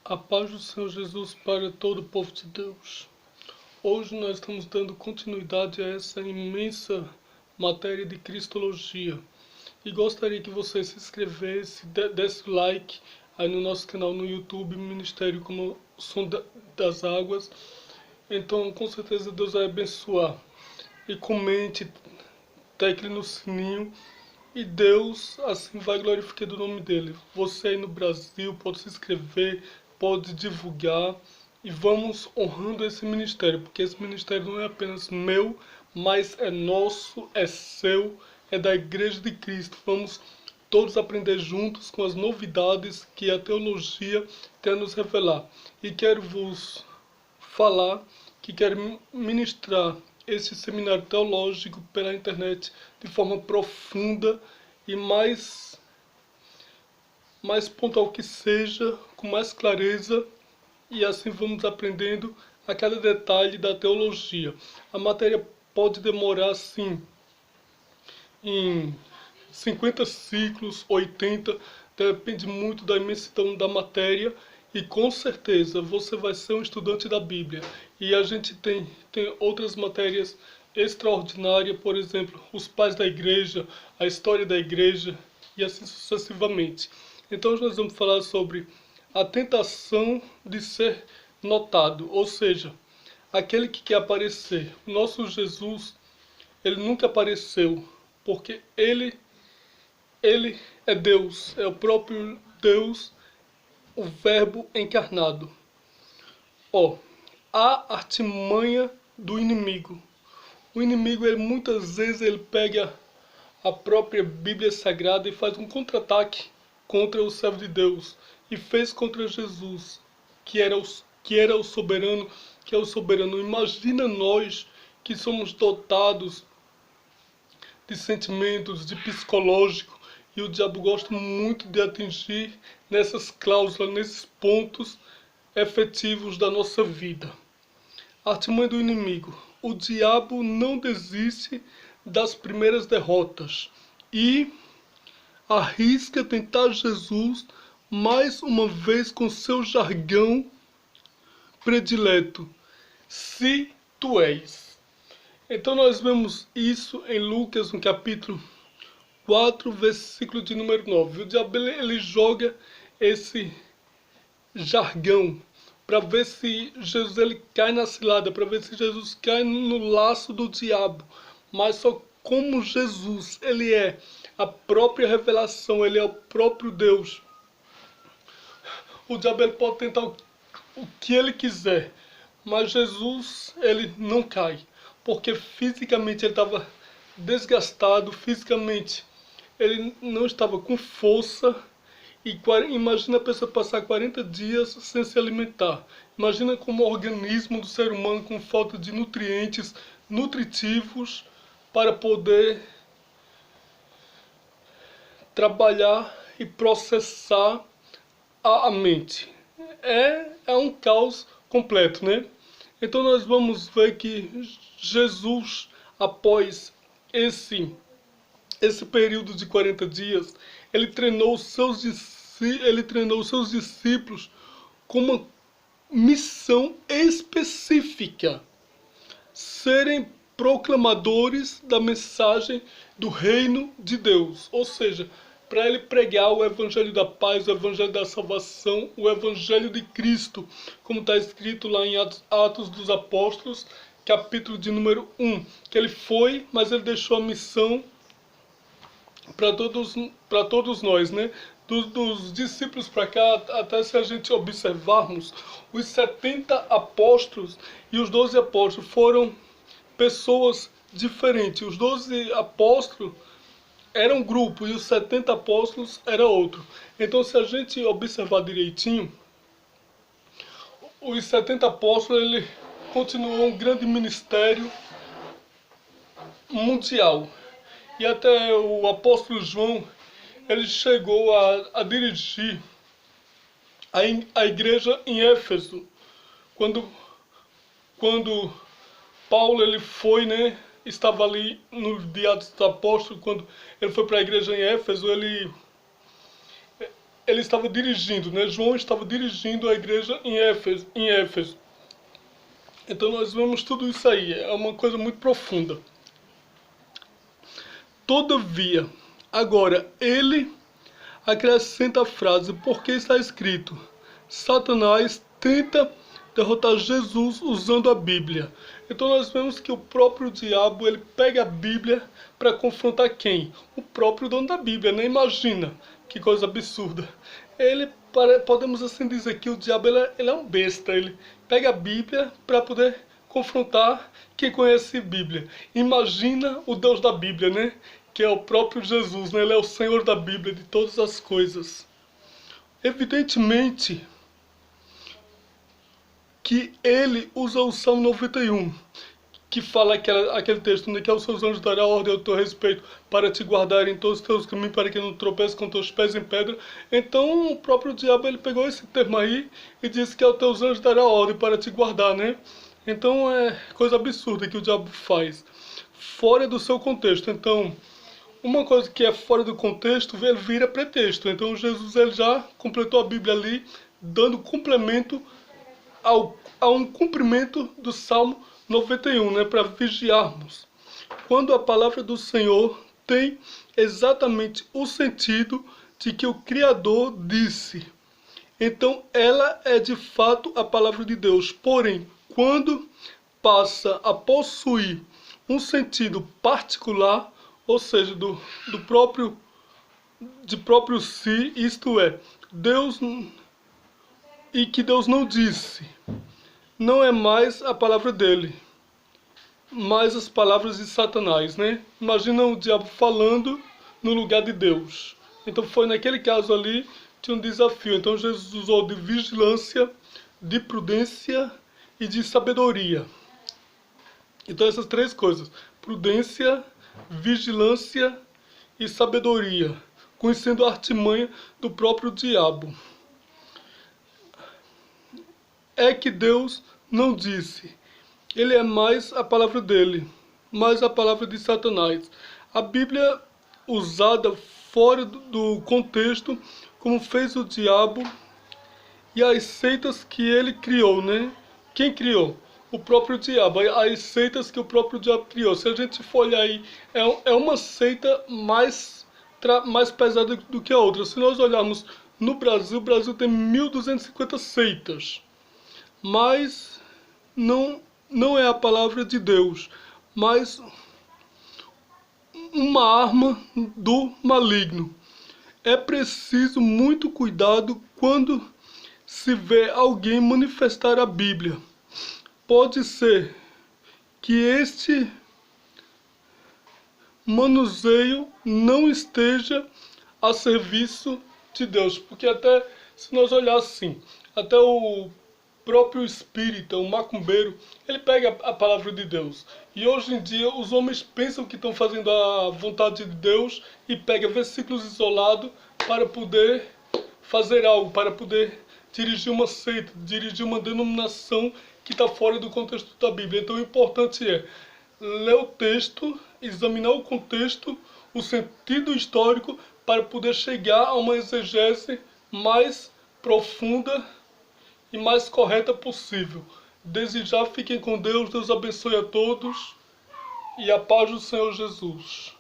A paz do Senhor Jesus para todo o povo de Deus. Hoje nós estamos dando continuidade a essa imensa matéria de Cristologia. E gostaria que você se inscrevesse, desse like aí no nosso canal no YouTube, Ministério como Som das Águas. Então, com certeza Deus vai abençoar. E comente, tecle no sininho. E Deus assim vai glorificar o nome dele. Você aí no Brasil pode se inscrever, pode divulgar e vamos honrando esse ministério, porque esse ministério não é apenas meu, mas é nosso, é seu, é da Igreja de Cristo. Vamos todos aprender juntos com as novidades que a teologia tem a nos revelar. E quero vos falar que quero ministrar esse seminário teológico pela internet de forma profunda e mais pontual que seja, com mais clareza, e assim vamos aprendendo a cada detalhe da teologia. A matéria pode demorar, sim, em 50 ciclos, 80, depende muito da imensidão da matéria e com certeza você vai ser um estudante da Bíblia. E a gente tem outras matérias extraordinárias, por exemplo, os pais da igreja, a história da igreja e assim sucessivamente. Então hoje nós vamos falar sobre a tentação de ser notado, ou seja, aquele que quer aparecer. O nosso Jesus, ele nunca apareceu, porque ele é Deus, é o próprio Deus, o Verbo encarnado. Ó, a artimanha do inimigo. O inimigo, ele, muitas vezes, ele pega a própria Bíblia Sagrada e faz um contra-ataque contra o servo de Deus. E fez contra Jesus, que era o soberano, que é o soberano. Imagina nós que somos dotados de sentimentos, de psicológico, e o diabo gosta muito de atingir nessas cláusulas, nesses pontos efetivos da nossa vida. Artimanha do inimigo. O diabo não desiste das primeiras derrotas e arrisca tentar Jesus mais uma vez com seu jargão predileto. Se tu és. Então nós vemos isso em Lucas, no capítulo 4, versículo de número 9. O diabo ele joga esse jargão para ver se Jesus ele cai na cilada, para ver se Jesus cai no laço do diabo. Mas só como Jesus, ele é a própria revelação, ele é o próprio Deus. O diabo ele pode tentar o que ele quiser, mas Jesus ele não cai, porque fisicamente ele estava desgastado, fisicamente ele não estava com força. E imagina a pessoa passar 40 dias sem se alimentar. Imagina como o organismo do ser humano com falta de nutrientes nutritivos para poder trabalhar e processar a mente. É um caos completo, né? Então nós vamos ver que Jesus, após esse período de 40 dias, ele treinou os seus discípulos com uma missão específica: serem proclamadores da mensagem do reino de Deus. Ou seja, para ele pregar o evangelho da paz, o evangelho da salvação, o evangelho de Cristo, como está escrito lá em Atos dos Apóstolos, capítulo de número 1, que ele foi, mas ele deixou a missão para todos nós, né? Dos discípulos para cá, até se a gente observarmos, os 70 apóstolos e os 12 apóstolos foram pessoas diferentes. Os 12 apóstolos eram um grupo e os 70 apóstolos era outro. Então, se a gente observar direitinho, os 70 apóstolos ele continuou um grande ministério mundial. E até o apóstolo João, ele chegou a dirigir a igreja em Éfeso. Quando Paulo ele foi, né, estava ali no dia dos apóstolos, quando ele foi para a igreja em Éfeso, ele ele estava dirigindo, né? João estava dirigindo a igreja em Éfeso. Então nós vemos tudo isso aí, é uma coisa muito profunda. Todavia, agora, ele acrescenta a frase, porque está escrito, Satanás tenta derrotar Jesus usando a Bíblia. Então nós vemos que o próprio diabo, ele pega a Bíblia para confrontar quem? O próprio dono da Bíblia, né? Imagina, que coisa absurda. Podemos assim dizer que o diabo ele é um besta, ele pega a Bíblia para poder confrontar quem conhece a Bíblia. Imagina o Deus da Bíblia, né? Que é o próprio Jesus, né? Ele é o Senhor da Bíblia, de todas as coisas. Evidentemente que ele usa o Salmo 91, que fala aquele texto, né, que aos seus anjos dará ordem ao teu respeito para te guardar em todos os teus caminhos, para que não tropece com teus pés em pedra. Então o próprio diabo ele pegou esse termo aí e disse que aos teus anjos dará ordem para te guardar, né? Então é coisa absurda que o diabo faz, fora do seu contexto. Então, uma coisa que é fora do contexto, ele vira pretexto. Então Jesus ele já completou a Bíblia ali, dando complemento a um cumprimento do Salmo 91, né, para vigiarmos. Quando a palavra do Senhor tem exatamente o sentido de que o Criador disse. Então ela é de fato a palavra de Deus. Porém, quando passa a possuir um sentido particular, ou seja, de próprio si, isto é, Deus, e que Deus não disse, não é mais a palavra dele, mas as palavras de Satanás, né? Imagina o diabo falando no lugar de Deus. Então foi naquele caso ali, tinha um desafio. Então Jesus usou de vigilância, de prudência e de sabedoria. Então essas três coisas, prudência, vigilância e sabedoria, conhecendo a artimanha do próprio diabo. É que Deus não disse. Ele é mais a palavra dele, mais a palavra de Satanás. A Bíblia usada fora do contexto, como fez o diabo e as seitas que ele criou, né? Quem criou? O próprio diabo, as seitas que o próprio diabo criou. Se a gente for olhar aí, é uma seita mais pesada do que a outra. Se nós olharmos no Brasil, o Brasil tem 1.250 seitas. Mas não é a palavra de Deus, mas uma arma do maligno. É preciso muito cuidado quando se vê alguém manifestar a Bíblia. Pode ser que este manuseio não esteja a serviço de Deus, porque até se nós olharmos assim, até o próprio espírita, o macumbeiro, ele pega a palavra de Deus. E hoje em dia os homens pensam que estão fazendo a vontade de Deus e pega versículos isolados para poder fazer algo, para poder dirigir uma seita, dirigir uma denominação que está fora do contexto da Bíblia. Então o importante é ler o texto, examinar o contexto, o sentido histórico, para poder chegar a uma exegese mais profunda e mais correta possível. Desde já fiquem com Deus, Deus abençoe a todos e a paz do Senhor Jesus.